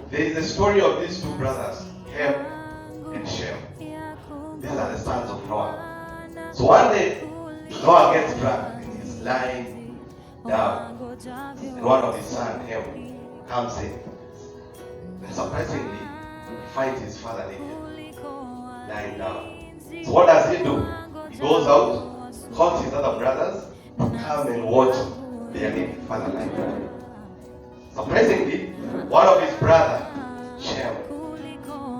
There is a story of these two brothers, Ham and Shem. These are the sons of Noah. So one day, Noah gets drunk and he's lying down. And one of his sons, Ham, comes in. And surprisingly, he finds his father naked, lying down. So what does he do? He goes out, calls his other brothers to come and watch their naked father lying down. Surprisingly, one of his brothers, Shem,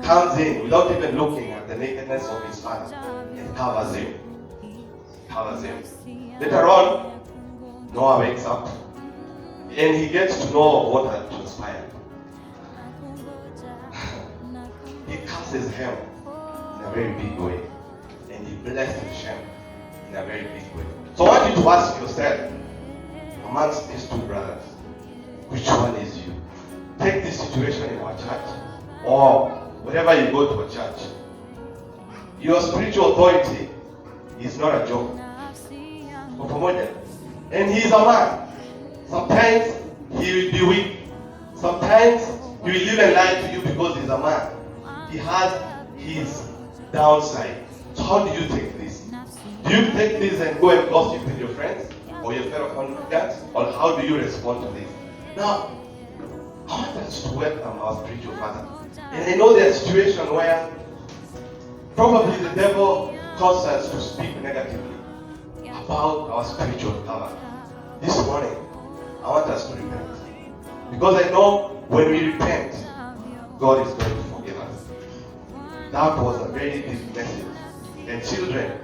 comes in without even looking at the nakedness of his father and covers him. Later on, Noah wakes up and he gets to know what had transpired. He curses Ham in a very big way and he blesses Shem in a very big way. So I want you to ask yourself, amongst these two brothers, which one is you? Take this situation in our church or wherever you go to a church. Your spiritual authority is not a joke. And he is a man. Sometimes he will be weak. Sometimes he will even lie to you because he's a man. He has his downside. So how do you take this? Do you take this and go and gossip with your friends or your fellow congregants? Or how do you respond to this? Now, I want us to welcome our spiritual father. And I know there's a situation where probably the devil causes us to speak negatively about our spiritual father. This morning, I want us to repent. Because I know when we repent, God is going to forgive us. That was a very deep message. And children,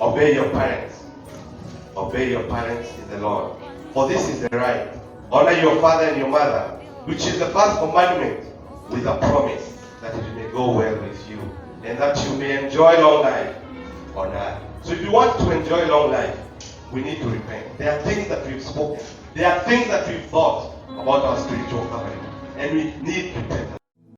obey your parents. Obey your parents in the Lord. For this is the right. Honor your father and your mother, which is the first commandment, with a promise that it may go well with you and that you may enjoy long life on earth. So if you want to enjoy long life, we need to repent. There are things that we've spoken. There are things that we've thought about our spiritual covering. And we need repentance.